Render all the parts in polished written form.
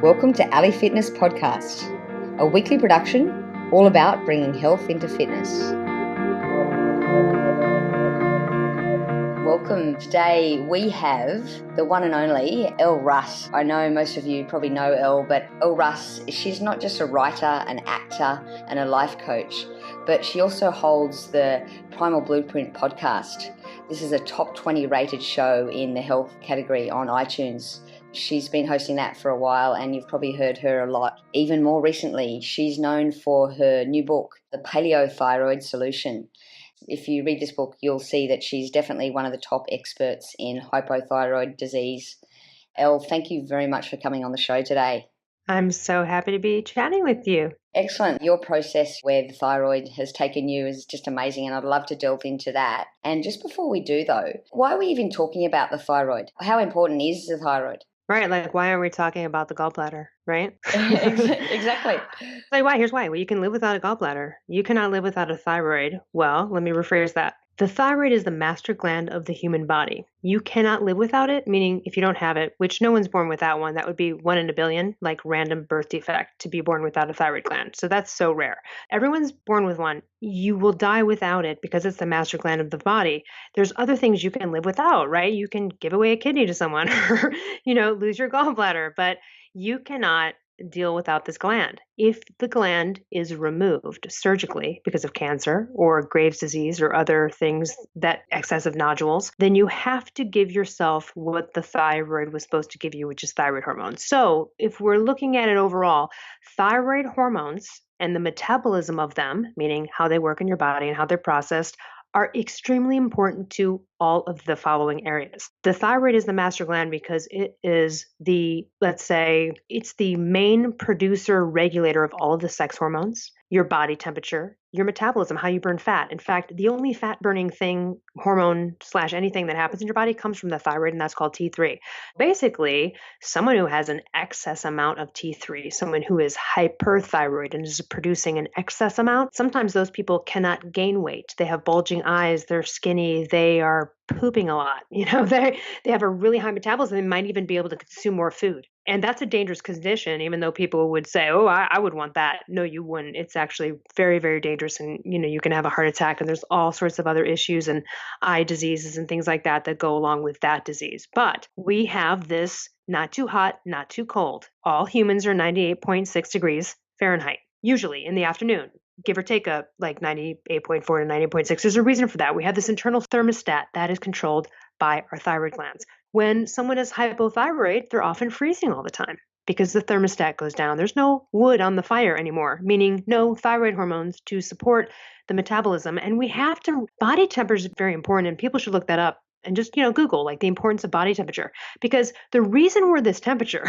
Welcome to Elle Fitness Podcast, a weekly production all about bringing health into fitness. Welcome. Today we have the one and only Elle RUSS. I know most of you probably know Elle, but Elle RUSS, she's not just a writer, an actor, and a life coach, but she also holds the Primal Blueprint Podcast. This is a top 20 rated show in the health category on iTunes. She's been hosting that for a while and you've probably heard her a lot. Even more recently, she's known for her new book, The Paleo Thyroid Solution. If you read this book, you'll see that she's definitely one of the top experts in hypothyroid disease. Elle, thank you very much for coming on the show today. I'm so happy to be chatting with you. Excellent. Your process where the thyroid has taken you is just amazing, and I'd love to delve into that. And just before we do, though, why are we even talking about the thyroid? How important is the thyroid? Right, like why aren't we talking about the gallbladder, right? Exactly. Like why? Here's why. Well, you can live without a gallbladder. You cannot live without a thyroid. Well, let me rephrase that. The thyroid is the master gland of the human body. You cannot live without it, meaning if you don't have it, which no one's born without one, that would be 1 in a billion, like random birth defect to be born without a thyroid gland. So that's so rare. Everyone's born with one. You will die without it because it's the master gland of the body. There's other things you can live without, right? You can give away a kidney to someone or, lose your gallbladder, but you cannot deal without this gland. If the gland is removed surgically because of cancer or Graves' disease or other things, that excessive nodules, then you have to give yourself what the thyroid was supposed to give you, which is thyroid hormones. So if we're looking at it overall, thyroid hormones and the metabolism of them, meaning how they work in your body and how they're processed, are extremely important to all of the following areas. The thyroid is the master gland because it is it's the main producer regulator of all of the sex hormones, your body temperature, your metabolism, how you burn fat. In fact, the only fat burning hormone / anything that happens in your body comes from the thyroid, and that's called T3. Basically, someone who has an excess amount of T3, someone who is hyperthyroid and is producing an excess amount, sometimes those people cannot gain weight. They have bulging eyes, they're skinny, they are pooping a lot. They have a really high metabolism. They might even be able to consume more food. And that's a dangerous condition, even though people would say, oh, I would want that. No, you wouldn't. It's actually very, very dangerous. And, you can have a heart attack and there's all sorts of other issues and eye diseases and things like that that go along with that disease. But we have this not too hot, not too cold. All humans are 98.6 degrees Fahrenheit, usually in the afternoon. Give or take like 98.4 to 98.6. There's a reason for that. We have this internal thermostat that is controlled by our thyroid glands. When someone is hypothyroid, they're often freezing all the time because the thermostat goes down. There's no wood on the fire anymore, meaning no thyroid hormones to support the metabolism. And body temperature is very important, and people should look that up. And just, Google like the importance of body temperature, because the reason we're this temperature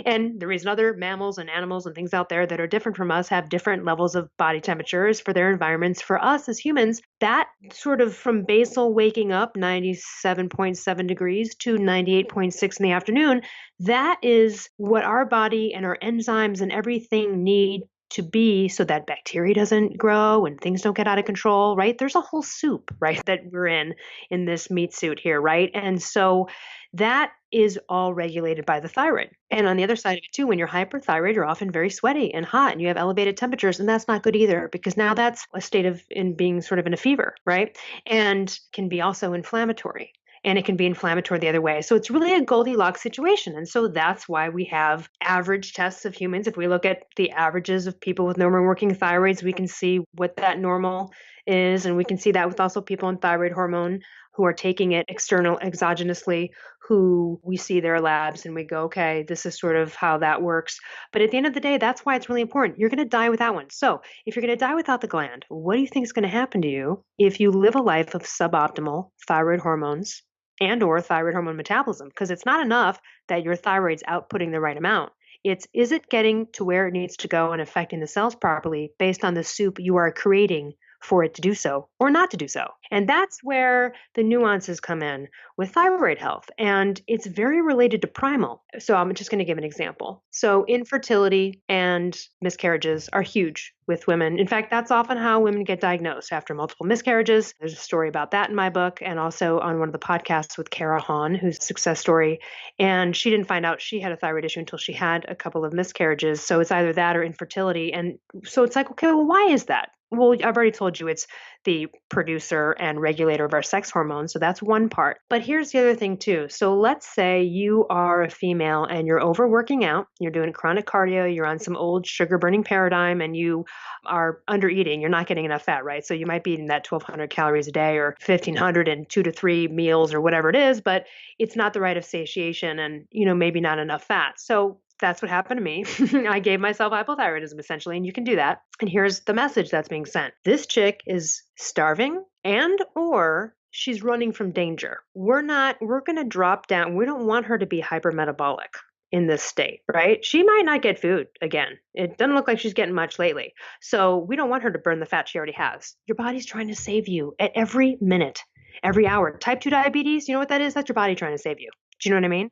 and the reason other mammals and animals and things out there that are different from us have different levels of body temperatures for their environments. For us as humans, that sort of from basal waking up 97.7 degrees to 98.6 in the afternoon, that is what our body and our enzymes and everything need to be so that bacteria doesn't grow and things don't get out of control, right? There's a whole soup, right, that we're in this meat suit here, right? And so that is all regulated by the thyroid. And on the other side of it too, when you're hyperthyroid, you're often very sweaty and hot and you have elevated temperatures, and that's not good either, because now that's a state of being sort of in a fever, right? And can be also inflammatory. And it can be inflammatory the other way. So it's really a Goldilocks situation. And so that's why we have average tests of humans. If we look at the averages of people with normal working thyroids, we can see what that normal is. And we can see that with also people on thyroid hormone who are taking it exogenously, who we see their labs and we go, okay, this is sort of how that works. But at the end of the day, that's why it's really important. You're going to die without one. So if you're going to die without the gland, what do you think is going to happen to you if you live a life of suboptimal thyroid hormones and or thyroid hormone metabolism? Because it's not enough that your thyroid's outputting the right amount. Is it getting to where it needs to go and affecting the cells properly based on the soup you are creating for it to do so or not to do so. And that's where the nuances come in with thyroid health. And it's very related to primal. So I'm just going to give an example. So infertility and miscarriages are huge with women. In fact, that's often how women get diagnosed after multiple miscarriages. There's a story about that in my book and also on one of the podcasts with Kara Hahn, who's a success story. And she didn't find out she had a thyroid issue until she had a couple of miscarriages. So it's either that or infertility. And so it's like, okay, well, why is that? Well, I've already told you it's the producer and regulator of our sex hormones. So that's one part. But here's the other thing too. So let's say you are a female and you're overworking out, you're doing chronic cardio, you're on some old sugar burning paradigm and you are under eating, you're not getting enough fat, right? So you might be eating that 1,200 calories a day or 1,500 in 2 to 3 meals or whatever it is, but it's not the right of satiation and, maybe not enough fat. So that's what happened to me. I gave myself hypothyroidism essentially, and you can do that. And here's the message that's being sent. This chick is starving and or she's running from danger. We're going to drop down. We don't want her to be hypermetabolic in this state, right? She might not get food again. It doesn't look like she's getting much lately. So we don't want her to burn the fat she already has. Your body's trying to save you at every minute, every hour. Type 2 diabetes, you know what that is? That's your body trying to save you. Do you know what I mean?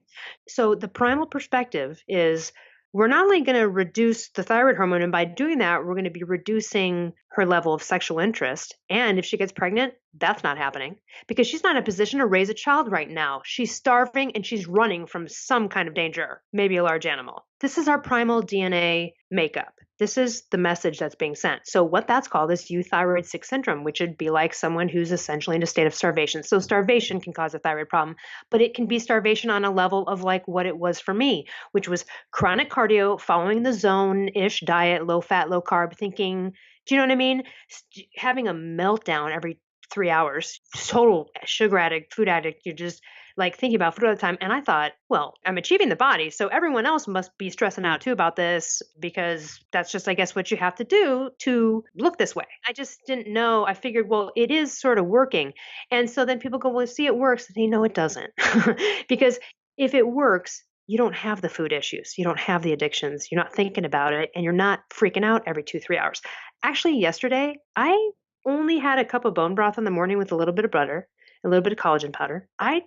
So the primal perspective is we're not only going to reduce the thyroid hormone, and by doing that, we're going to be reducing her level of sexual interest. And if she gets pregnant, that's not happening because she's not in a position to raise a child right now. She's starving and she's running from some kind of danger, maybe a large animal. This is our primal DNA makeup. This is the message that's being sent. So what that's called is euthyroid 6 syndrome, which would be like someone who's essentially in a state of starvation. So starvation can cause a thyroid problem, but it can be starvation on a level of like what it was for me, which was chronic cardio, following the zone-ish diet, low fat, low carb, thinking, do you know what I mean? Having a meltdown every 3 hours, total sugar addict, food addict. You're just like thinking about food all the time. And I thought, well, I'm achieving the body. So everyone else must be stressing out too about this because that's just, I guess, what you have to do to look this way. I just didn't know. I figured, well, it is sort of working. And so then people go, well, see, it works. And they know it doesn't. Because if it works, you don't have the food issues. You don't have the addictions. You're not thinking about it and you're not freaking out every 2-3 hours. Actually, yesterday, I only had a cup of bone broth in the morning with a little bit of butter, a little bit of collagen powder. I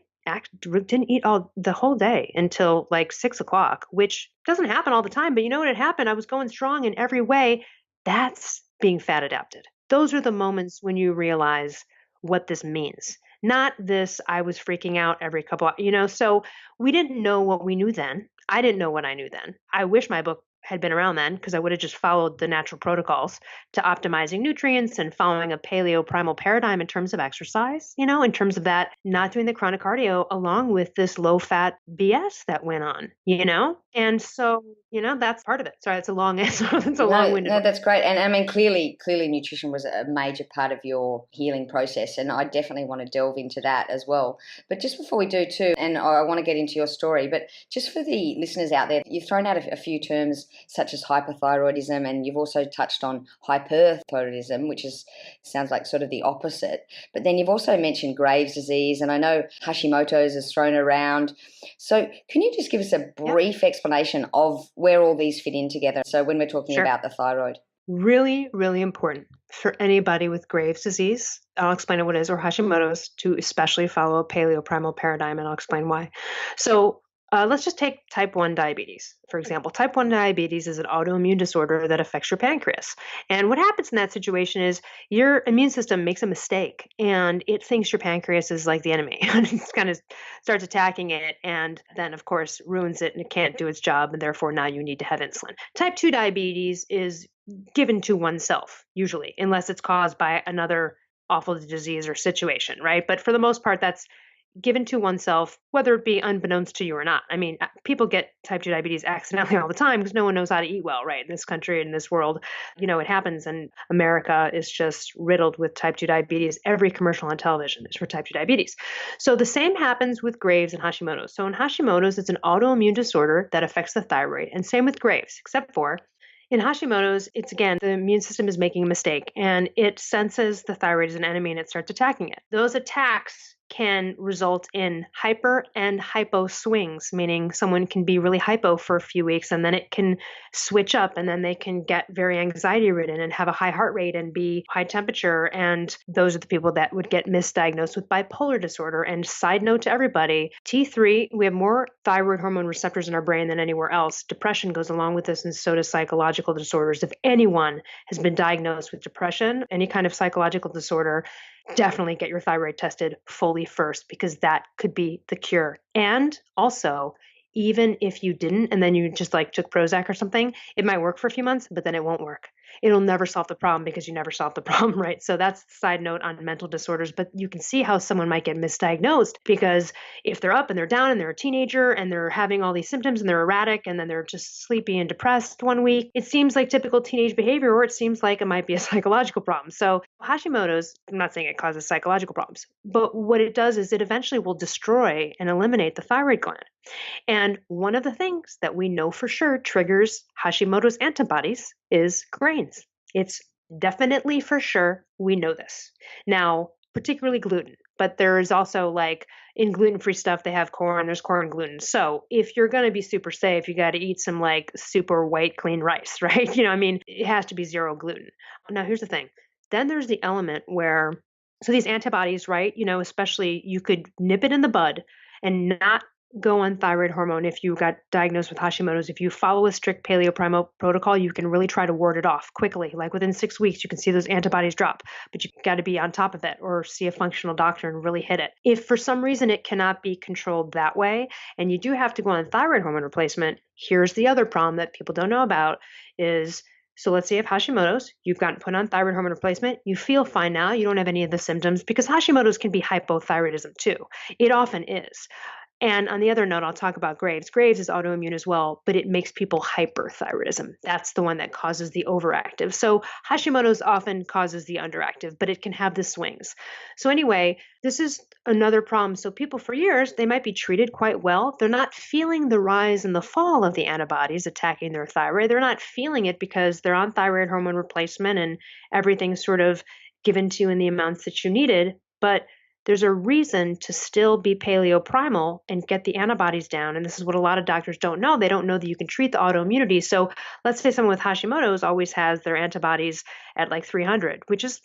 didn't eat the whole day until like 6 o'clock, which doesn't happen all the time. But you know what had happened? I was going strong in every way. That's being fat adapted. Those are the moments when you realize what this means. Not this, I was freaking out every couple, so we didn't know what we knew then. I didn't know what I knew then. I wish my book had been around then because I would have just followed the natural protocols to optimizing nutrients and following a paleo primal paradigm in terms of exercise, in terms of that, not doing the chronic cardio along with this low fat BS that went on, And so, that's part of it. Sorry, it's a long answer. It's a long-winded. No, that's great. And I mean, clearly nutrition was a major part of your healing process. And I definitely want to delve into that as well. But just before we do too, and I want to get into your story, but just for the listeners out there, you've thrown out a few terms such as hypothyroidism, and you've also touched on hyperthyroidism, which sounds like sort of the opposite. But then you've also mentioned Graves' disease, and I know Hashimoto's is thrown around. So can you just give us a brief explanation of where all these fit in together? So when we're talking about the thyroid. Really, really important for anybody with Graves' disease. I'll explain what it is, or Hashimoto's, to especially follow a paleo primal paradigm, and I'll explain why. So let's just take type 1 diabetes. For example, type 1 diabetes is an autoimmune disorder that affects your pancreas. And what happens in that situation is your immune system makes a mistake and it thinks your pancreas is like the enemy. It kind of starts attacking it and then, of course, ruins it and it can't do its job. And therefore, now you need to have insulin. Type 2 diabetes is given to oneself, usually, unless it's caused by another awful disease or situation, right? But for the most part, that's given to oneself, whether it be unbeknownst to you or not. I mean, people get type 2 diabetes accidentally all the time because no one knows how to eat well, right? In this country, in this world, it happens. And America is just riddled with type 2 diabetes. Every commercial on television is for type 2 diabetes. So the same happens with Graves and Hashimoto's. So in Hashimoto's, it's an autoimmune disorder that affects the thyroid. And same with Graves, except for in Hashimoto's, it's again, the immune system is making a mistake and it senses the thyroid as an enemy and it starts attacking it. Those attacks can result in hyper and hypo swings, meaning someone can be really hypo for a few weeks and then it can switch up and then they can get very anxiety ridden and have a high heart rate and be high temperature. And those are the people that would get misdiagnosed with bipolar disorder. And side note to everybody, T3, we have more thyroid hormone receptors in our brain than anywhere else. Depression goes along with this, and so does psychological disorders. If anyone has been diagnosed with depression, any kind of psychological disorder, definitely get your thyroid tested fully first, because that could be the cure. And also, even if you didn't, and then you just like took Prozac or something, it might work for a few months, but then it won't work. It'll never solve the problem because you never solved the problem, right? So that's the side note on mental disorders. But you can see how someone might get misdiagnosed, because if they're up and they're down and they're a teenager and they're having all these symptoms and they're erratic and then they're just sleepy and depressed one week, it seems like typical teenage behavior, or it seems like it might be a psychological problem. So Hashimoto's, I'm not saying it causes psychological problems, but what it does is it eventually will destroy and eliminate the thyroid gland. And one of the things that we know for sure triggers Hashimoto's antibodies is grains. It's definitely for sure, we know this. Now, particularly gluten, but there is also like in gluten-free stuff, they have corn, there's corn gluten. So if you're going to be super safe, you got to eat some like super white, clean rice, right? I mean, it has to be zero gluten. Now, here's the thing. Then there's the element where, so these antibodies, right? Especially you could nip it in the bud and not go on thyroid hormone if you got diagnosed with Hashimoto's. If you follow a strict Paleo Primal protocol, you can really try to ward it off quickly. Like within 6 weeks, you can see those antibodies drop, but you got to be on top of it or see a functional doctor and really hit it. If for some reason it cannot be controlled that way, and you do have to go on thyroid hormone replacement, here's the other problem that people don't know about is, so let's say you have Hashimoto's, you've gotten put on thyroid hormone replacement, you feel fine now, you don't have any of the symptoms, because Hashimoto's can be hypothyroidism too. It often is. And on the other note, I'll talk about Graves. Graves is autoimmune as well, but it makes people hyperthyroidism. That's the one that causes the overactive. So Hashimoto's often causes the underactive, but it can have the swings. So anyway, this is another problem. So people for years, they might be treated quite well. They're not feeling the rise and the fall of the antibodies attacking their thyroid. They're not feeling it because they're on thyroid hormone replacement and everything's sort of given to you in the amounts that you needed. But there's a reason to still be Paleo Primal and get the antibodies down. And this is what a lot of doctors don't know. They don't know that you can treat the autoimmunity. So let's say someone with Hashimoto's always has their antibodies at like 300, which is,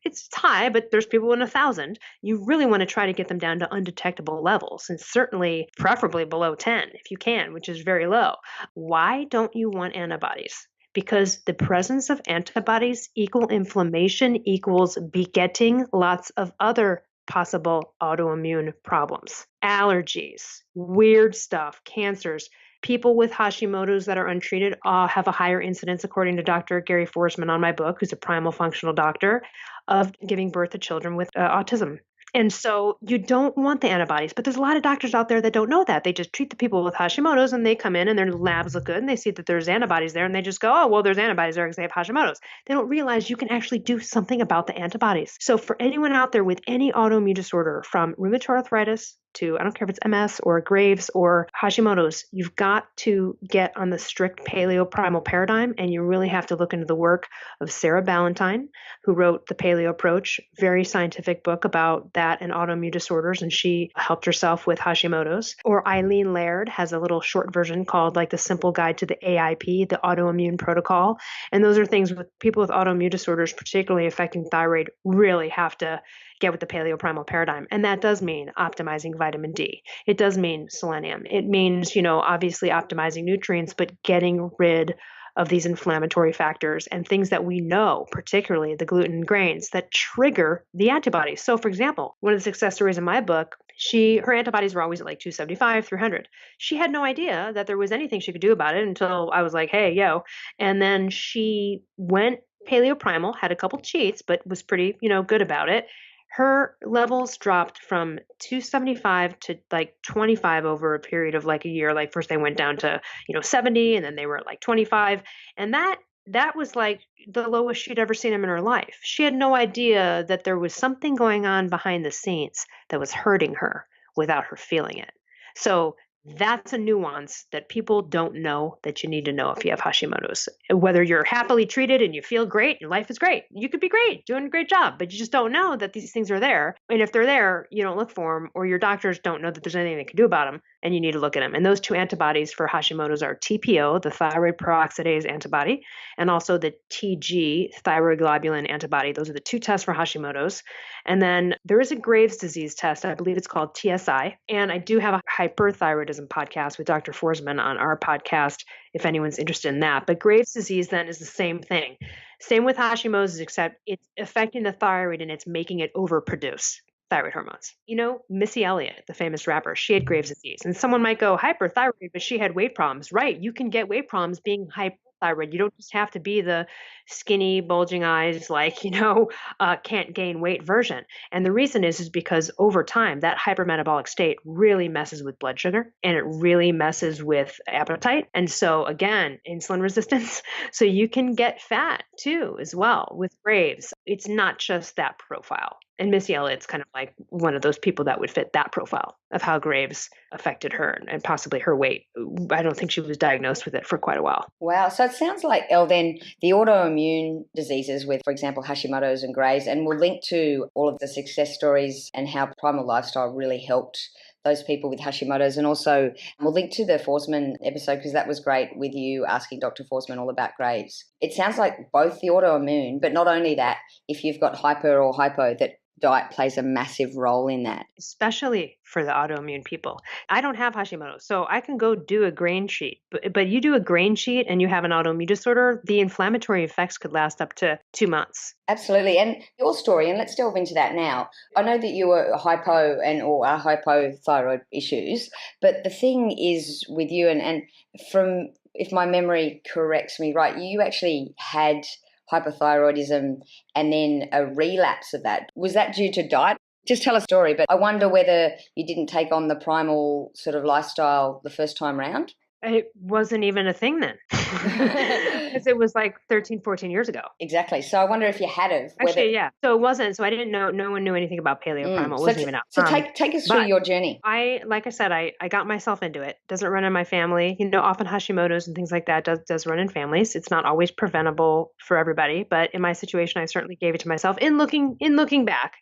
it's high, but there's people in 1,000. You really want to try to get them down to undetectable levels, and certainly preferably below 10 if you can, which is very low. Why don't you want antibodies? Because the presence of antibodies equal inflammation equals begetting lots of other possible autoimmune problems, allergies, weird stuff, cancers. People with Hashimoto's that are untreated have a higher incidence, according to Dr. Gary Forsman on my book, who's a primal functional doctor, of giving birth to children with autism. And so you don't want the antibodies, but there's a lot of doctors out there that don't know that. They just treat the people with Hashimoto's and they come in and their labs look good and they see that there's antibodies there and they just go, oh, well, there's antibodies there because they have Hashimoto's. They don't realize you can actually do something about the antibodies. So for anyone out there with any autoimmune disorder, from rheumatoid arthritis to, I don't care if it's MS or Graves or Hashimoto's, you've got to get on the strict Paleo Primal paradigm, and you really have to look into the work of Sarah Ballantyne, who wrote The Paleo Approach, very scientific book about that and autoimmune disorders, and she helped herself with Hashimoto's. Or Eileen Laird has a little short version called like The Simple Guide to the AIP, the Autoimmune Protocol. And those are things with people with autoimmune disorders, particularly affecting thyroid, really have to get with the Paleo Primal paradigm. And that does mean optimizing vitamin D. It does mean selenium. It means, obviously optimizing nutrients, but getting rid of these inflammatory factors and things that we know, particularly the gluten and grains, that trigger the antibodies. So for example, one of the success stories in my book, her antibodies were always at like 275, 300. She had no idea that there was anything she could do about it until I was like, hey, yo. And then she went Paleo Primal, had a couple cheats, but was pretty, good about it. Her levels dropped from 275 to like 25 over a period of like a year. Like first they went down to, 70, and then they were at like 25. And that was like the lowest she'd ever seen them in her life. She had no idea that there was something going on behind the scenes that was hurting her without her feeling it. So That's a nuance that people don't know that you need to know if you have Hashimoto's. Whether you're happily treated and you feel great, your life is great. You could be great, doing a great job, but you just don't know that these things are there. And if they're there, you don't look for them, or your doctors don't know that there's anything they can do about them, and you need to look at them. And those two antibodies for Hashimoto's are TPO, the thyroid peroxidase antibody, and also the TG, thyroid globulin antibody. Those are the two tests for Hashimoto's. And then there is a Graves' disease test. I believe it's called TSI. And I do have a hyperthyroidism podcast with Dr. Forsman on our podcast, if anyone's interested in that. But Graves' disease then is the same thing. Same with Hashimoto's, except it's affecting the thyroid and it's making it overproduce thyroid hormones. You know, Missy Elliott, the famous rapper, she had Graves' disease. And someone might go hyperthyroid, but she had weight problems. Right. You can get weight problems being hyperthyroid. You don't just have to be the skinny, bulging eyes, like, can't gain weight version. And the reason is because over time, that hypermetabolic state really messes with blood sugar and it really messes with appetite. And so again, insulin resistance. So you can get fat too, as well with Graves. It's not just that profile. And Missy Elliott's kind of like one of those people that would fit that profile of how Graves affected her and possibly her weight. I don't think she was diagnosed with it for quite a while. Wow. So it sounds like, Elle, then the autoimmune diseases with, for example, Hashimoto's and Graves, and we'll link to all of the success stories and how Primal Lifestyle really helped those people with Hashimoto's. And also we'll link to the Forsman episode because that was great with you asking Dr. Forsman all about Graves. It sounds like both the autoimmune, but not only that, if you've got hyper or hypo, that diet plays a massive role in that. Especially for the autoimmune people. I don't have Hashimoto's, so I can go do a grain sheet. But you do a grain sheet and you have an autoimmune disorder, the inflammatory effects could last up to 2 months. Absolutely. And your story, and let's delve into that now. I know that you were hypo or are hypothyroid issues, but the thing is with you, and from, if my memory corrects me right, you actually had hypothyroidism and then a relapse of that. Was that due to diet? Just tell a story, but I wonder whether you didn't take on the primal sort of lifestyle the first time round. It wasn't even a thing then. Because it was like 13, 14 years ago. Exactly. So I wonder if you had of. Actually, yeah. So it wasn't. So I didn't know. No one knew anything about Paleo Primal. It wasn't even out. So take us through your journey. Like I said, I got myself into it. Doesn't run in my family. Often Hashimoto's and things like that does run in families. It's not always preventable for everybody, but in my situation, I certainly gave it to myself. In looking back,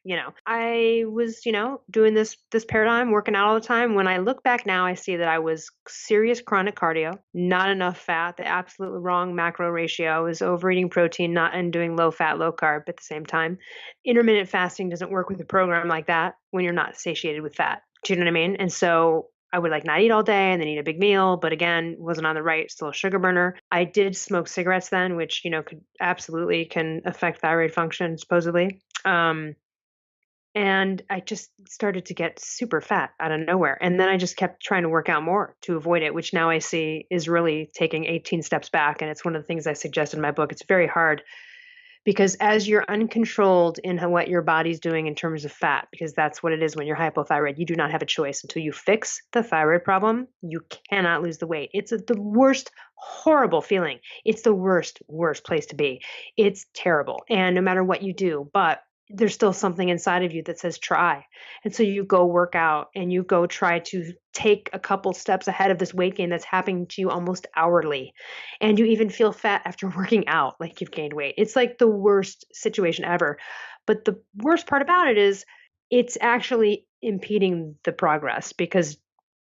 I was, doing this paradigm, working out all the time. When I look back now, I see that I was serious chronic cardio, not enough fat, the absolutely wrong macro ratio. I was overeating protein, and doing low fat, low carb at the same time. Intermittent fasting doesn't work with a program like that when you're not satiated with fat. Do you know what I mean? And so I would not eat all day and then eat a big meal, but again, wasn't on the right, still a sugar burner. I did smoke cigarettes then, which, can affect thyroid function, supposedly. And I just started to get super fat out of nowhere. And then I just kept trying to work out more to avoid it, which now I see is really taking 18 steps back. And it's one of the things I suggest in my book. It's very hard because as you're uncontrolled in what your body's doing in terms of fat, because that's what it is when you're hypothyroid, you do not have a choice until you fix the thyroid problem. You cannot lose the weight. It's the worst, horrible feeling. It's the worst place to be. It's terrible. And no matter what you do, but there's still something inside of you that says try. And so you go work out and you go try to take a couple steps ahead of this weight gain that's happening to you almost hourly. And you even feel fat after working out, like you've gained weight. It's like the worst situation ever. But the worst part about it is it's actually impeding the progress because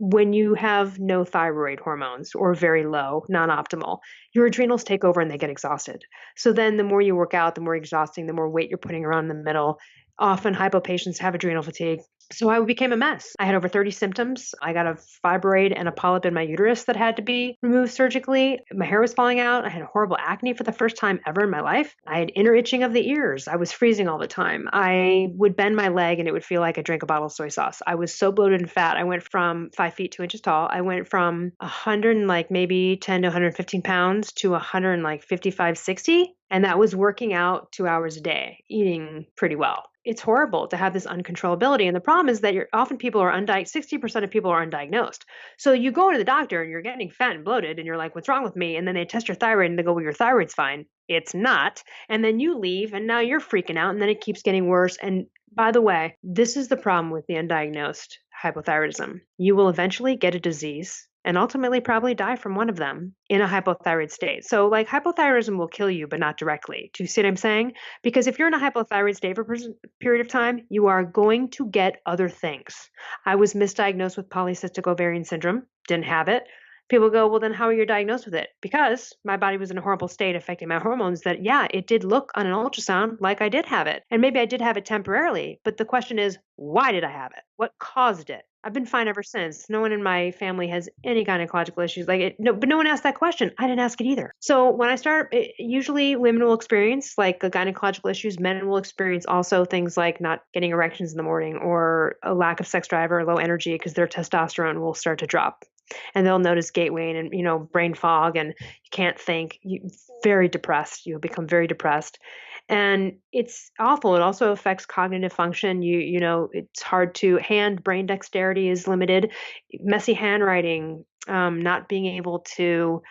when you have no thyroid hormones or very low, non-optimal, your adrenals take over and they get exhausted. So then the more you work out, the more exhausting, the more weight you're putting around in the middle. Often hypo patients have adrenal fatigue. So I became a mess. I had over 30 symptoms. I got a fibroid and a polyp in my uterus that had to be removed surgically. My hair was falling out. I had horrible acne for the first time ever in my life. I had inner itching of the ears. I was freezing all the time. I would bend my leg and it would feel like I drank a bottle of soy sauce. I was so bloated and fat. I went from 5 feet 2 inches tall. I went from 100 maybe 10 to 115 pounds to 155, 60. And that was working out 2 hours a day, eating pretty well. It's horrible to have this uncontrollability. And the problem is that often people are 60% of people are undiagnosed. So you go to the doctor and you're getting fat and bloated and you're like, what's wrong with me? And then they test your thyroid and they go, well, your thyroid's fine. It's not. And then you leave and now you're freaking out and then it keeps getting worse. And by the way, this is the problem with the undiagnosed hypothyroidism. You will eventually get a disease and ultimately probably die from one of them in a hypothyroid state. So, like, hypothyroidism will kill you, but not directly. Do you see what I'm saying? Because if you're in a hypothyroid state for a period of time, you are going to get other things. I was misdiagnosed with polycystic ovarian syndrome, didn't have it. People go, well, then how are you diagnosed with it? Because my body was in a horrible state affecting my hormones that, yeah, it did look on an ultrasound like I did have it. And maybe I did have it temporarily. But the question is, why did I have it? What caused it? I've been fine ever since. No one in my family has any gynecological issues like it. No, but no one asked that question. I didn't ask it either. So when I start, usually women will experience like the gynecological issues. Men will experience also things like not getting erections in the morning or a lack of sex drive or low energy because their testosterone will start to drop. And they'll notice gait wane and, brain fog, and you can't think. Very depressed. You'll become very depressed. And it's awful. It also affects cognitive function. It's hard to brain dexterity is limited, messy handwriting, not being able to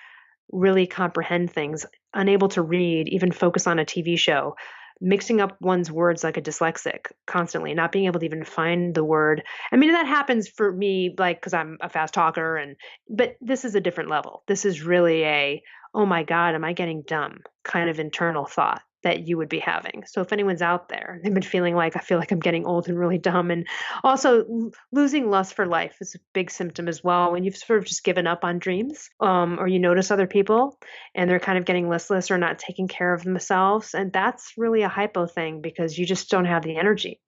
really comprehend things, unable to read, even focus on a TV show, mixing up one's words like a dyslexic constantly, not being able to even find the word. I mean, that happens for me, like, because I'm a fast talker, but this is a different level. This is really oh my God, am I getting dumb kind of internal thought that you would be having. So if anyone's out there, they've been feeling like, I feel like I'm getting old and really dumb. And also losing lust for life is a big symptom as well. When you've sort of just given up on dreams, or you notice other people and they're kind of getting listless or not taking care of themselves. And that's really a hypo thing because you just don't have the energy.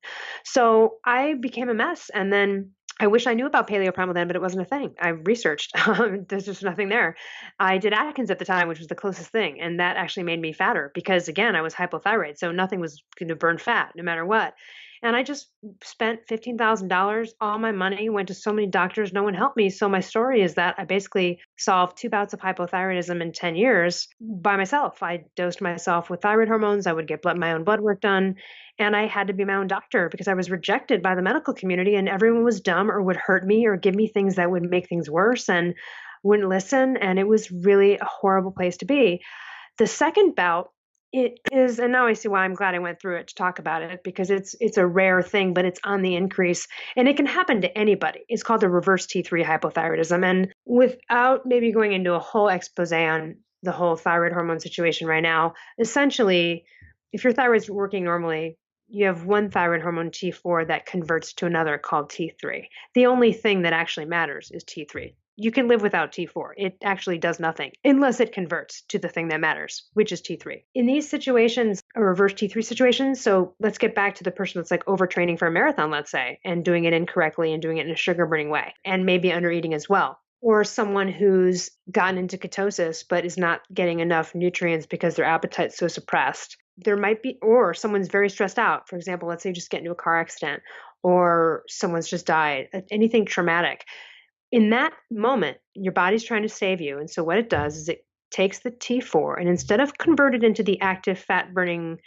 So I became a mess. And then I wish I knew about Paleo Primal then, but it wasn't a thing. I researched. There's just nothing there. I did Atkins at the time, which was the closest thing. And that actually made me fatter because, again, I was hypothyroid. So nothing was going to burn fat no matter what. And I just spent $15,000. All my money went to so many doctors. No one helped me. So my story is that I basically solved 2 bouts of hypothyroidism in 10 years by myself. I dosed myself with thyroid hormones. I would get my own blood work done. And I had to be my own doctor because I was rejected by the medical community and everyone was dumb or would hurt me or give me things that would make things worse and wouldn't listen. And it was really a horrible place to be. The second bout, it is, and now I see why I'm glad I went through it to talk about it because it's a rare thing, but it's on the increase and it can happen to anybody. It's called the reverse T3 hypothyroidism. And without maybe going into a whole expose on the whole thyroid hormone situation right now, essentially, if your thyroid's working normally, you have one thyroid hormone, T4, that converts to another called T3. The only thing that actually matters is T3. You can live without T4. It actually does nothing unless it converts to the thing that matters, which is T3. In these situations, a reverse T3 situation, so let's get back to the person that's like overtraining for a marathon, let's say, and doing it incorrectly and doing it in a sugar burning way, and maybe under eating as well. Or someone who's gotten into ketosis but is not getting enough nutrients because their appetite's so suppressed. There might be, or someone's very stressed out. For example, let's say you just get into a car accident or someone's just died, anything traumatic. In that moment, your body's trying to save you. And so what it does is it takes the T4 and instead of convert it into the active fat burning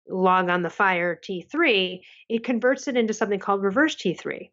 log on the fire T3, it converts it into something called reverse T3.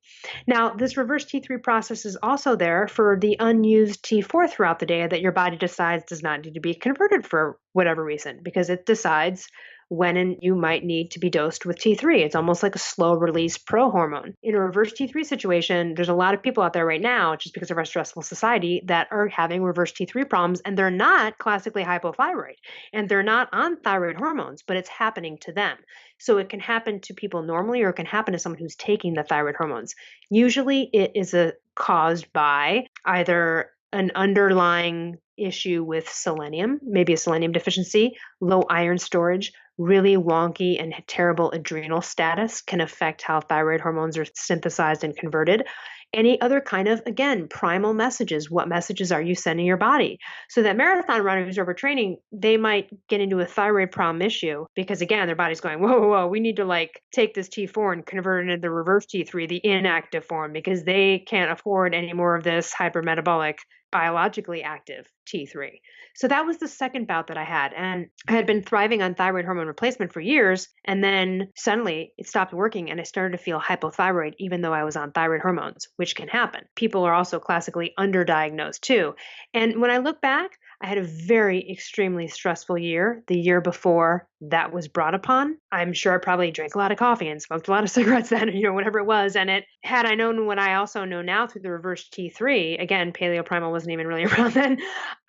Now, this reverse T3 process is also there for the unused T4 throughout the day that your body decides does not need to be converted for whatever reason, because it decides when you might need to be dosed with T3. It's almost like a slow release prohormone. In a reverse T3 situation, there's a lot of people out there right now, just because of our stressful society, that are having reverse T3 problems, and they're not classically hypothyroid, and they're not on thyroid hormones, but it's happening to them. So it can happen to people normally, or it can happen to someone who's taking the thyroid hormones. Usually it is caused by either an underlying issue with selenium, maybe a selenium deficiency, low iron storage, really wonky and terrible adrenal status can affect how thyroid hormones are synthesized and converted. Any other kind of, again, primal messages. What messages are you sending your body? So that marathon runner who's overtraining, they might get into a thyroid problem issue because, again, their body's going, whoa, whoa, whoa, we need to take this T4 and convert it into the reverse T3, the inactive form, because they can't afford any more of this hypermetabolic, biologically active T3. So that was the second bout that I had. And I had been thriving on thyroid hormone replacement for years. And then suddenly it stopped working and I started to feel hypothyroid, even though I was on thyroid hormones, which can happen. People are also classically underdiagnosed too. And when I look back, I had a very extremely stressful year, the year before that was brought upon. I'm sure I probably drank a lot of coffee and smoked a lot of cigarettes then, whatever it was. And had I known what I also know now through the reverse T3, again, Paleo Primal wasn't even really around then,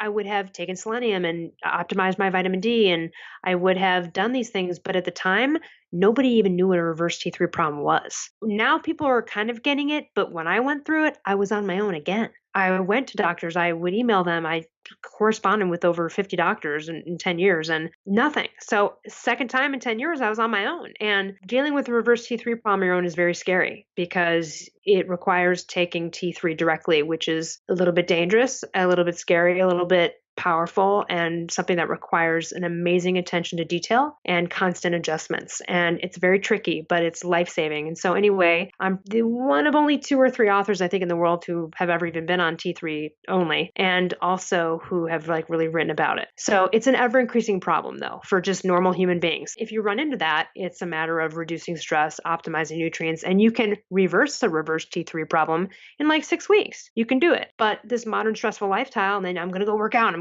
I would have taken selenium and optimized my vitamin D, and I would have done these things. But at the time, nobody even knew what a reverse T3 problem was. Now people are kind of getting it, but when I went through it, I was on my own again. I went to doctors, I would email them, I corresponded with over 50 doctors in 10 years and nothing. So second time in 10 years, I was on my own. And dealing with the reverse T3 problem on your own is very scary because it requires taking T3 directly, which is a little bit dangerous, a little bit scary, a little bit powerful, and something that requires an amazing attention to detail and constant adjustments. And it's very tricky, but it's life-saving. And so anyway, I'm the one of only 2 or 3 authors, I think, in the world who have ever even been on T3 only, and also who have really written about it. So it's an ever-increasing problem, though, for just normal human beings. If you run into that, it's a matter of reducing stress, optimizing nutrients, and you can reverse the reverse T3 problem in 6 weeks. You can do it. But this modern stressful lifestyle, and then I'm going to go work out,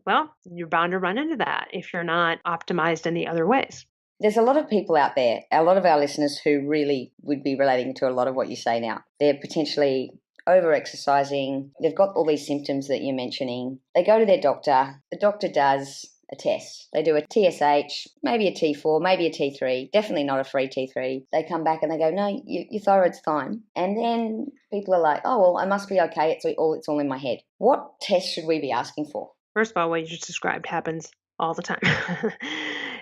well, you're bound to run into that if you're not optimized in the other ways. There's a lot of people out there, a lot of our listeners who really would be relating to a lot of what you say now. They're potentially over-exercising. They've got all these symptoms that you're mentioning. They go to their doctor. The doctor does a test. They do a TSH, maybe a T4, maybe a T3, definitely not a free T3. They come back and they go, no, your thyroid's fine. And then people are like, oh, well, I must be okay. It's all in my head. What test should we be asking for? First of all, what you just described happens all the time.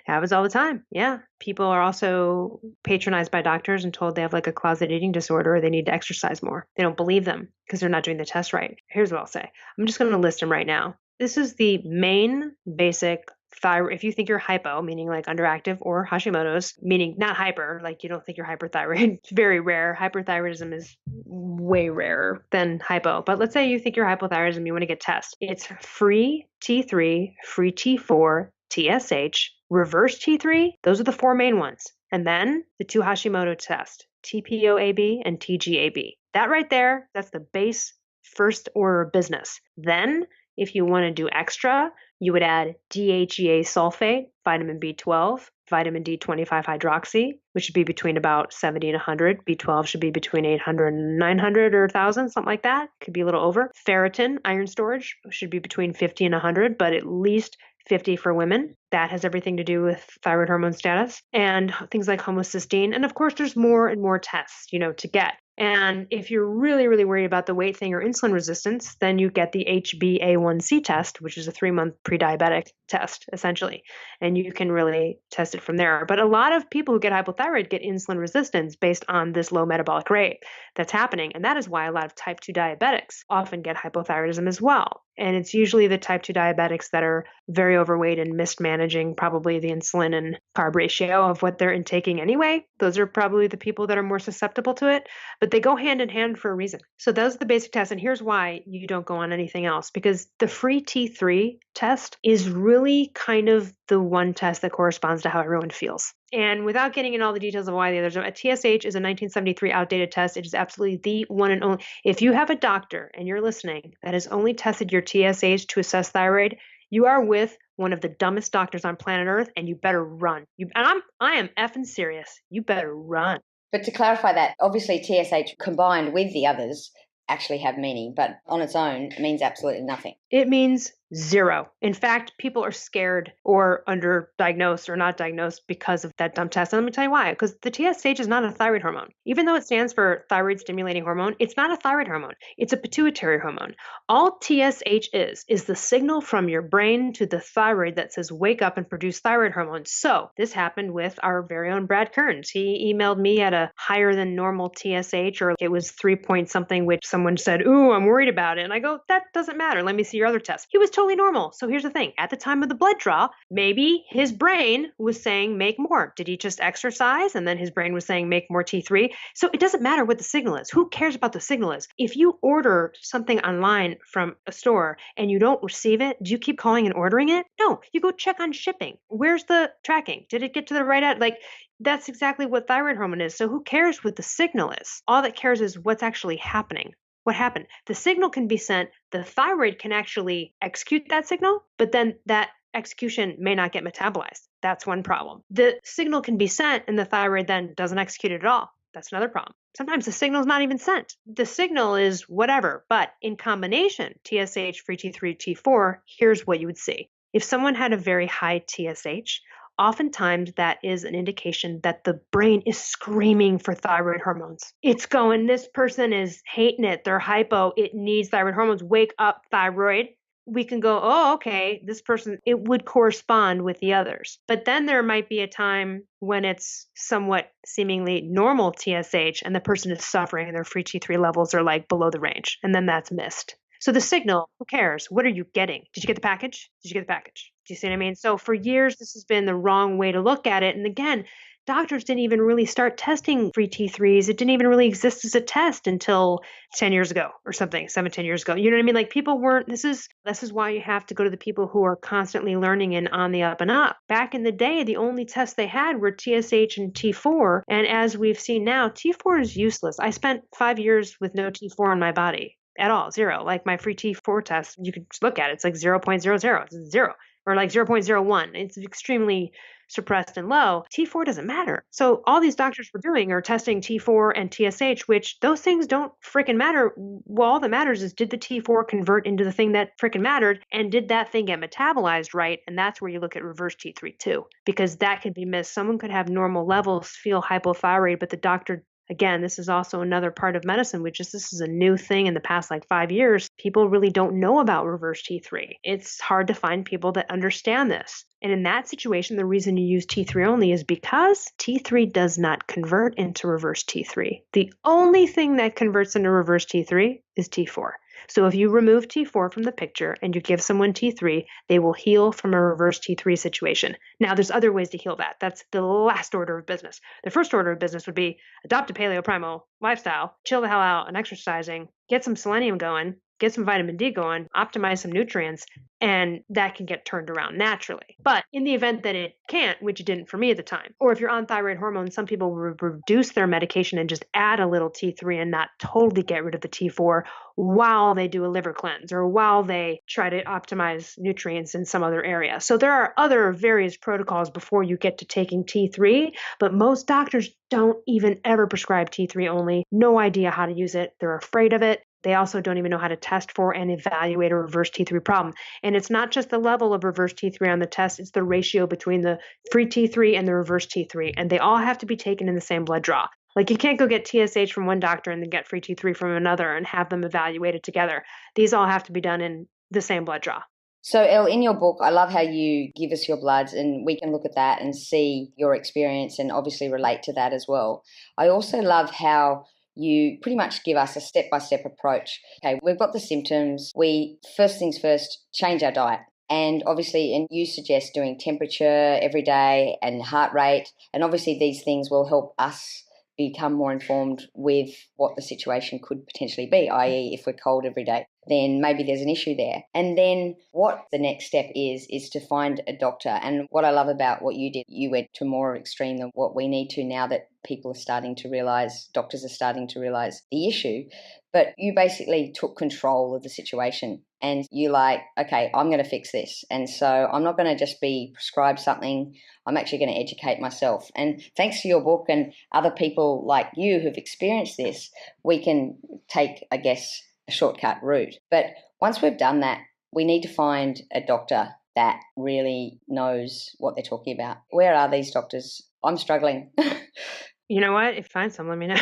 Happens all the time. Yeah. People are also patronized by doctors and told they have a closet eating disorder or they need to exercise more. They don't believe them because they're not doing the test right. Here's what I'll say. I'm just going to list them right now. This is the main basic thyroid. If you think you're hypo, meaning underactive, or Hashimoto's, meaning not hyper, you don't think you're hyperthyroid. It's very rare. Hyperthyroidism is way rarer than hypo. But let's say you think you're hypothyroidism, you want to get tested. It's free T3, free T4, TSH, reverse T3. Those are the 4 main ones. And then the 2 Hashimoto tests, TPOAB and TGAB. That right there, that's the base first order of business. Then if you want to do extra, you would add DHEA sulfate, vitamin B12, vitamin D25 hydroxy, which should be between about 70 and 100. B12 should be between 800 and 900 or 1,000, something like that. Could be a little over. Ferritin, iron storage, should be between 50 and 100, but at least 50 for women. That has everything to do with thyroid hormone status and things like homocysteine. And of course, there's more and more tests, to get. And if you're really, really worried about the weight thing or insulin resistance, then you get the HbA1c test, which is a 3-month pre-diabetic test, essentially. And you can really test it from there. But a lot of people who get hypothyroid get insulin resistance based on this low metabolic rate that's happening. And that is why a lot of type 2 diabetics often get hypothyroidism as well. And it's usually the type 2 diabetics that are very overweight and mismanaging probably the insulin and carb ratio of what they're intaking anyway. Those are probably the people that are more susceptible to it, but they go hand in hand for a reason. So those are the basic tests. And here's why you don't go on anything else, because the free T3 test is really kind of the one test that corresponds to how everyone feels. And without getting into all the details of why the others are, a TSH is a 1973 outdated test. It is absolutely the one and only. If you have a doctor and you're listening that has only tested your TSH to assess thyroid, you are with one of the dumbest doctors on planet Earth, and you better run. I am effing serious. You better run. But to clarify that, obviously TSH combined with the others actually have meaning, but on its own, it means absolutely nothing. It means zero. In fact, people are scared or underdiagnosed or not diagnosed because of that dumb test. And let me tell you why. Because the TSH is not a thyroid hormone. Even though it stands for thyroid stimulating hormone, it's not a thyroid hormone. It's a pituitary hormone. All TSH is the signal from your brain to the thyroid that says wake up and produce thyroid hormone. So this happened with our very own Brad Kearns. He emailed me at a higher than normal TSH, or it was 3 point something, which someone said, ooh, I'm worried about it. And I go, that doesn't matter. Let me see your other test. He was totally normal. So here's the thing. At the time of the blood draw, maybe his brain was saying make more. Did he just exercise? And then his brain was saying make more T3. So it doesn't matter what the signal is. Who cares about the signal is? If you order something online from a store and you don't receive it, do you keep calling and ordering it? No, you go check on shipping. Where's the tracking? Did it get to the right ad? That's exactly what thyroid hormone is. So who cares what the signal is? All that cares is what's actually happening. what happened? The signal can be sent, the thyroid can actually execute that signal, but then that execution may not get metabolized. That's one problem. The signal can be sent and the thyroid then doesn't execute it at all. That's another problem. Sometimes the signal is not even sent. The signal is whatever, but in combination, TSH, free T3, T4, here's what you would see. If someone had a very high TSH, oftentimes that is an indication that the brain is screaming for thyroid hormones. It's going, this person is hating it. They're hypo. It needs thyroid hormones. Wake up, thyroid. We can go, oh, okay, this person, it would correspond with the others. But then there might be a time when it's somewhat seemingly normal TSH and the person is suffering and their free T3 levels are like below the range. And then that's missed. So the signal, who cares? What are you getting? Did you get the package? Did you get the package? Do you see what I mean? So for years, this has been the wrong way to look at it. And again, doctors didn't even really start testing free T3s. It didn't even really exist as a test until 10 years ago or something, 7-10 years ago. You know what I mean? Like people weren't, this is why you have to go to the people who are constantly learning and on the up and up. Back in the day, the only tests they had were TSH and T4. And as we've seen now, T4 is useless. I spent 5 years with no T4 in my body. At all, zero. Like my free T4 test, you can just look at it. It's like 0.00, it's zero, or like 0.01. It's extremely suppressed and low. T4 doesn't matter. So all these doctors were doing are testing T4 and TSH, which those things don't freaking matter. Well, all that matters is did the T4 convert into the thing that freaking mattered, and did that thing get metabolized right? And that's where you look at reverse T3 too, because that could be missed. Someone could have normal levels, feel hypothyroid, but the doctor, again, this is also another part of medicine, which is this is a new thing in the past like 5 years. People really don't know about reverse T3. It's hard to find people that understand this. And in that situation, the reason you use T3 only is because T3 does not convert into reverse T3. The only thing that converts into reverse T3 is T4. So if you remove T4 from the picture and you give someone T3, they will heal from a reverse T3 situation. Now, there's other ways to heal that. That's the last order of business. The first order of business would be adopt a Paleo Primal lifestyle, chill the hell out and exercising, get some selenium going, get some vitamin D going, optimize some nutrients, and that can get turned around naturally. But in the event that it can't, which it didn't for me at the time, or if you're on thyroid hormone, some people will reduce their medication and just add a little T3 and not totally get rid of the T4 while they do a liver cleanse or while they try to optimize nutrients in some other area. So there are other various protocols before you get to taking T3, but most doctors don't even ever prescribe T3 only, no idea how to use it. They're afraid of it. They also don't even know how to test for and evaluate a reverse T3 problem. And it's not just the level of reverse T3 on the test, it's the ratio between the free T3 and the reverse T3. And they all have to be taken in the same blood draw. Like you can't go get TSH from one doctor and then get free T3 from another and have them evaluated together. These all have to be done in the same blood draw. So, Elle, in your book, I love how you give us your bloods and we can look at that and see your experience and obviously relate to that as well. I also love how you pretty much give us a step-by-step approach. Okay, we've got the symptoms. We, first things first, change our diet. And obviously, and you suggest doing temperature every day and heart rate. And obviously these things will help us become more informed with what the situation could potentially be, i.e. if we're cold every day, then maybe there's an issue there. And then what the next step is to find a doctor. And what I love about what you did, you went to more extreme than what we need to now that people are starting to realize, doctors are starting to realize the issue. But you basically took control of the situation and you like, okay, I'm going to fix this. And so I'm not going to just be prescribed something. I'm actually going to educate myself. And thanks to your book and other people like you who've experienced this, we can take, I guess, a shortcut route. But once we've done that, we need to find a doctor that really knows what they're talking about. Where are these doctors? I'm struggling. You know what? If you find some, let me know.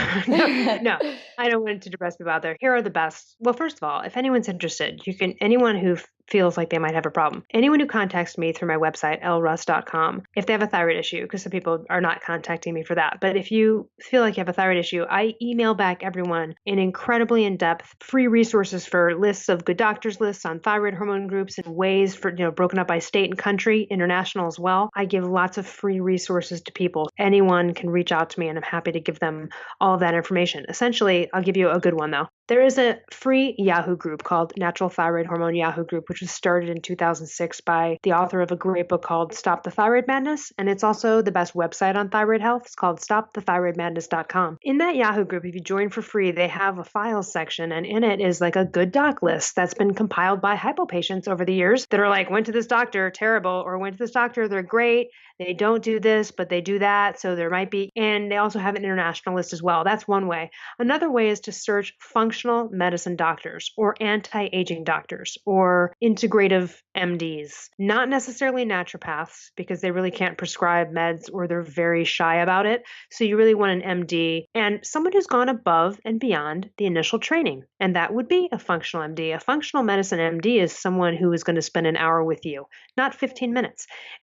No, I don't want to depress people out there. Here are the best. Well, first of all, if anyone's interested, anyone who feels like they might have a problem, anyone who contacts me through my website, LRUSS.com, if they have a thyroid issue, because some people are not contacting me for that. But if you feel like you have a thyroid issue, I email back everyone in incredibly in-depth free resources for lists of good doctors lists on thyroid hormone groups and ways for, broken up by state and country, international as well. I give lots of free resources to people. Anyone can reach out to me and I'm happy to give them all of that information. Essentially, I'll give you a good one though. There is a free Yahoo group called Natural Thyroid Hormone Yahoo group, which was started in 2006 by the author of a great book called Stop the Thyroid Madness. And it's also the best website on thyroid health. It's called stopthethyroidmadness.com. In that Yahoo group, if you join for free, they have a files section, and in it is like a good doc list that's been compiled by hypo patients over the years that are like, went to this doctor, terrible, or went to this doctor, they're great. They don't do this, but they do that. So there might be, and they also have an international list as well. That's one way. Another way is to search functional medicine doctors or anti-aging doctors or integrative MDs, not necessarily naturopaths because they really can't prescribe meds or they're very shy about it. So you really want an MD and someone who's gone above and beyond the initial training. And that would be a functional MD. A functional medicine MD is someone who is going to spend an hour with you, not 15 minutes.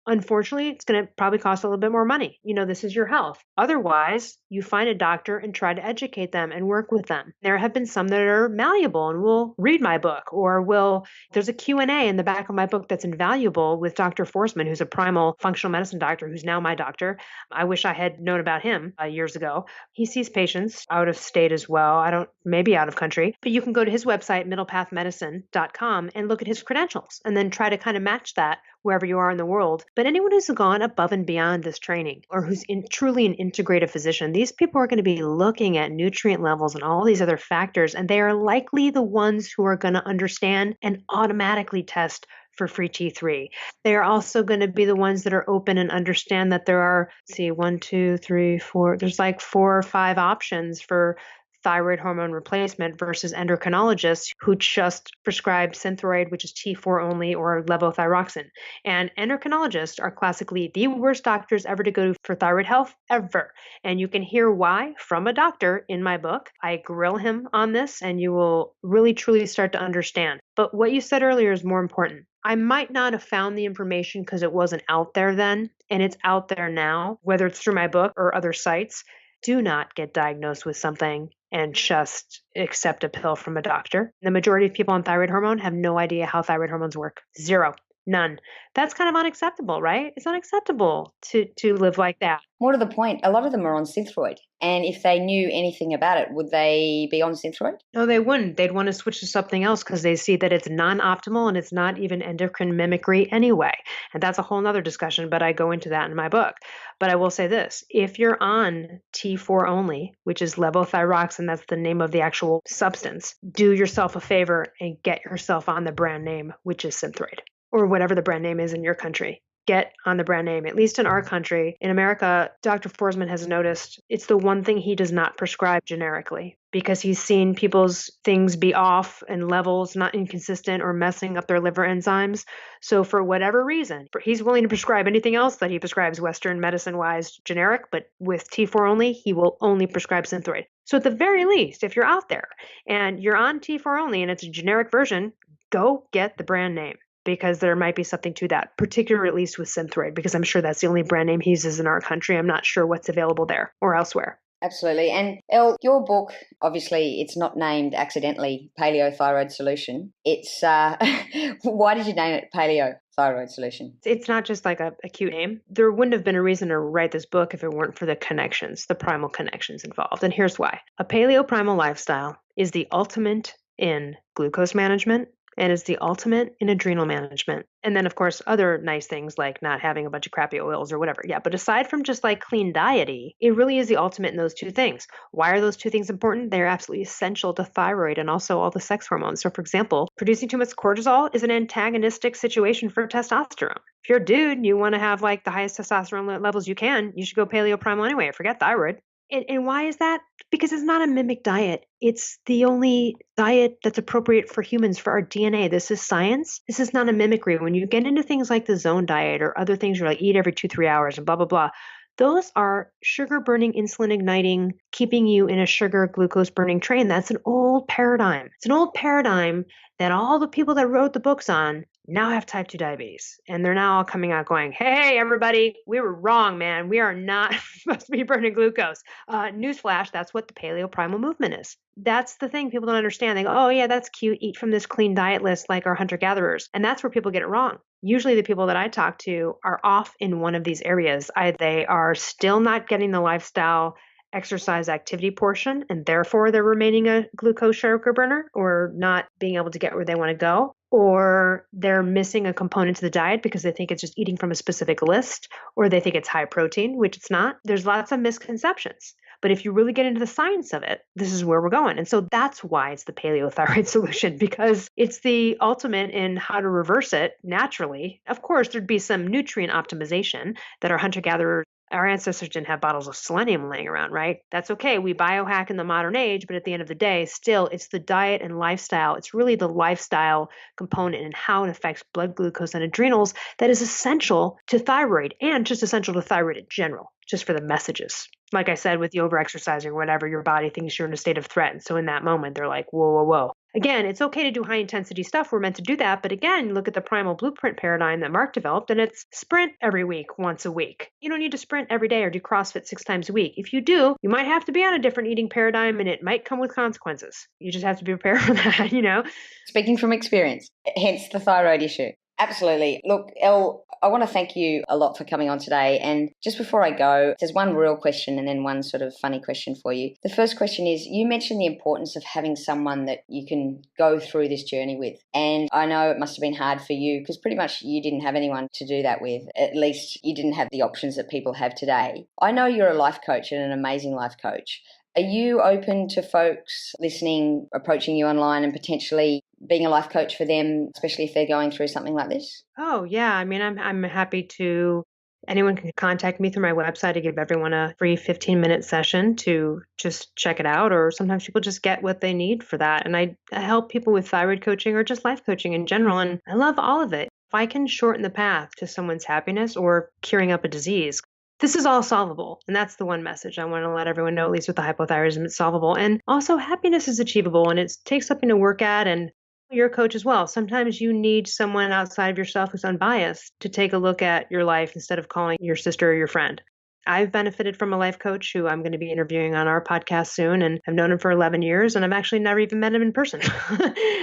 Unfortunately, it's going to probably cost a little bit more money. This is your health. Otherwise, you find a doctor and try to educate them and work with them. There have been some that are malleable and will read my book or there's a Q&A in the back of my book that's invaluable with Dr. Forsman, who's a primal functional medicine doctor who's now my doctor. I wish I had known about him years ago. He sees patients out of state as well. Maybe out of country, but you can go to his website, middlepathmedicine.com, and look at his credentials and then try to kind of match that wherever you are in the world. But anyone who's gone above and beyond this training or who's truly an integrative physician, these people are going to be looking at nutrient levels and all these other factors, and they are likely the ones who are going to understand and automatically test for free T3. They are also going to be the ones that are open and understand that there are, there's like 4 or 5 options for thyroid hormone replacement versus endocrinologists who just prescribe Synthroid, which is T4 only, or levothyroxine. And endocrinologists are classically the worst doctors ever to go to for thyroid health ever. And you can hear why from a doctor in my book. I grill him on this and you will really truly start to understand. But what you said earlier is more important. I might not have found the information because it wasn't out there then, and it's out there now, whether it's through my book or other sites. Do not get diagnosed with something and just accept a pill from a doctor. The majority of people on thyroid hormone have no idea how thyroid hormones work. Zero. None. That's kind of unacceptable, right? It's unacceptable to live like that. More to the point, a lot of them are on Synthroid. And if they knew anything about it, would they be on Synthroid? No, they wouldn't. They'd want to switch to something else because they see that it's non-optimal and it's not even endocrine mimicry anyway. And that's a whole nother discussion, but I go into that in my book. But I will say this, if you're on T4 only, which is levothyroxine, that's the name of the actual substance, do yourself a favor and get yourself on the brand name, which is Synthroid, or whatever the brand name is in your country. Get on the brand name. At least in our country, in America, Dr. Forsman has noticed it's the one thing he does not prescribe generically because he's seen people's things be off and levels not inconsistent or messing up their liver enzymes. So for whatever reason, he's willing to prescribe anything else that he prescribes Western medicine-wise generic, but with T4 only, he will only prescribe Synthroid. So at the very least, if you're out there and you're on T4 only and it's a generic version, go get the brand name, because there might be something to that, particularly at least with Synthroid, because I'm sure that's the only brand name he uses in our country. I'm not sure what's available there or elsewhere. Absolutely. And Elle, your book, obviously, it's not named accidentally Paleo Thyroid Solution. It's, why did you name it Paleo Thyroid Solution? It's not just like a cute name. There wouldn't have been a reason to write this book if it weren't for the connections, the primal connections involved. And here's why. A paleo primal lifestyle is the ultimate in glucose management, and is the ultimate in adrenal management. And then, of course, other nice things like not having a bunch of crappy oils or whatever. Yeah, but aside from just like clean diety, it really is the ultimate in those 2 things. Why are those 2 things important? They're absolutely essential to thyroid and also all the sex hormones. So, for example, producing too much cortisol is an antagonistic situation for testosterone. If you're a dude and you want to have like the highest testosterone levels you can, you should go paleo primal anyway. Forget thyroid. And why is that? Because it's not a mimic diet. It's the only diet that's appropriate for humans, for our DNA. This is science. This is not a mimicry. When you get into things like the zone diet or other things where like eat every 2-3 hours and blah, blah, blah, those are sugar burning, insulin igniting, keeping you in a sugar glucose burning train. That's an old paradigm. It's an old paradigm that all the people that wrote the books on now have type 2 diabetes. And they're now all coming out going, hey, everybody, we were wrong, man. We are not supposed to be burning glucose. Newsflash, that's what the Paleo Primal Movement is. That's the thing people don't understand. They go, oh, yeah, that's cute. Eat from this clean diet list like our hunter-gatherers. And that's where people get it wrong. Usually the people that I talk to are off in one of these areas. They are still not getting the lifestyle exercise activity portion, and therefore they're remaining a glucose sugar burner or not being able to get where they want to go, or they're missing a component to the diet because they think it's just eating from a specific list, or they think it's high protein, which it's not. There's lots of misconceptions. But if you really get into the science of it, this is where we're going. And so that's why it's the Paleo Thyroid Solution, because it's the ultimate in how to reverse it naturally. Of course, there'd be some nutrient optimization that our hunter-gatherers, our ancestors didn't have bottles of selenium laying around, right? That's okay. We biohack in the modern age, but at the end of the day, still, it's the diet and lifestyle. It's really the lifestyle component and how it affects blood glucose and adrenals that is essential to thyroid and just essential to thyroid in general, just for the messages. Like I said, with the overexercising or whatever, your body thinks you're in a state of threat. And so in that moment, they're like, whoa, whoa, whoa. Again, it's okay to do high intensity stuff. We're meant to do that. But again, look at the Primal Blueprint paradigm that Mark developed, and it's sprint every week, once a week. You don't need to sprint every day or do CrossFit 6 times a week. If you do, you might have to be on a different eating paradigm, and it might come with consequences. You just have to be prepared for that, you know? Speaking from experience, hence the thyroid issue. Absolutely. Look, Elle, I want to thank you a lot for coming on today. And just before I go, there's one real question and then one sort of funny question for you. The first question is, you mentioned the importance of having someone that you can go through this journey with. And I know it must have been hard for you because pretty much you didn't have anyone to do that with. At least you didn't have the options that people have today. I know you're a life coach and an amazing life coach. Are you open to folks listening, approaching you online and potentially being a life coach for them, especially if they're going through something like this? Oh, yeah. I mean, I'm happy to. Anyone can contact me through my website. I give everyone a free 15-minute session to just check it out, or sometimes people just get what they need for that. And I help people with thyroid coaching or just life coaching in general, and I love all of it. If I can shorten the path to someone's happiness or curing up a disease, this is all solvable. And that's the one message I want to let everyone know, at least with the hypothyroidism, it's solvable. And also happiness is achievable, and it takes something to work at, and you're a coach as well. Sometimes you need someone outside of yourself who's unbiased to take a look at your life instead of calling your sister or your friend. I've benefited from a life coach who I'm going to be interviewing on our podcast soon, and I've known him for 11 years, and I've actually never even met him in person.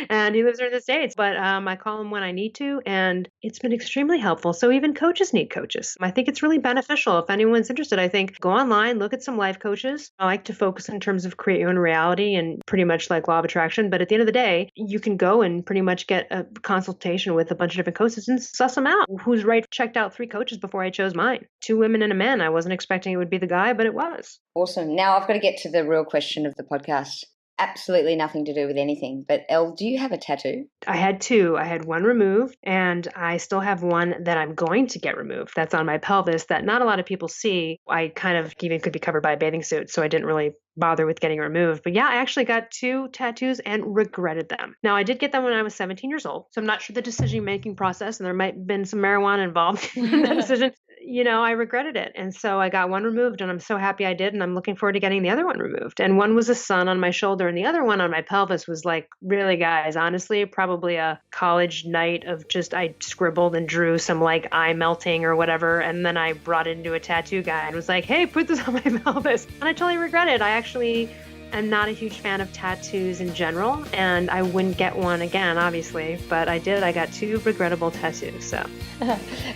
And he lives here in the States, but I call him when I need to, and it's been extremely helpful. So even coaches need coaches. I think it's really beneficial. If anyone's interested, I think go online, look at some life coaches. I like to focus in terms of create your own reality and pretty much like law of attraction. But at the end of the day, you can go and pretty much get a consultation with a bunch of different coaches and suss them out. Who's right? Checked out 3 coaches before I chose mine. 2 women and a man. I wasn't expecting it would be the guy, but it was. Awesome. Now I've got to get to the real question of the podcast. Absolutely nothing to do with anything. But Elle, do you have a tattoo? I had 2. I had one removed, and I still have one that I'm going to get removed. That's on my pelvis that not a lot of people see. I kind of even could be covered by a bathing suit, so I didn't really bother with getting removed. But yeah, I actually got 2 tattoos and regretted them. Now, I did get them when I was 17 years old, so I'm not sure the decision-making process, and there might have been some marijuana involved in that decision. You know, I regretted it. And so I got one removed, and I'm so happy I did. And I'm looking forward to getting the other one removed. And one was a sun on my shoulder, and the other one on my pelvis was like, really, guys, honestly, probably a college night of just, I scribbled and drew some like eye melting or whatever. And then I brought it into a tattoo guy and was like, hey, put this on my pelvis. And I totally regret it. I actually am not a huge fan of tattoos in general, and I wouldn't get one again, obviously. But I did. I got 2 regrettable tattoos. So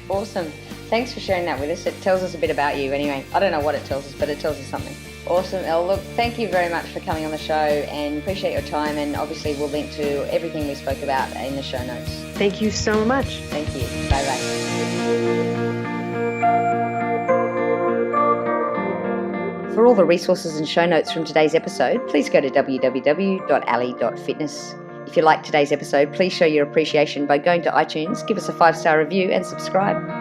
Awesome. Thanks for sharing that with us. It tells us a bit about you anyway. I don't know what it tells us, but it tells us something. Awesome, Elle. Look, thank you very much for coming on the show and appreciate your time. And obviously we'll link to everything we spoke about in the show notes. Thank you so much. Thank you. Bye-bye. For all the resources and show notes from today's episode, please go to www.ali.fitness. If you liked today's episode, please show your appreciation by going to iTunes, give us a 5-star review and subscribe.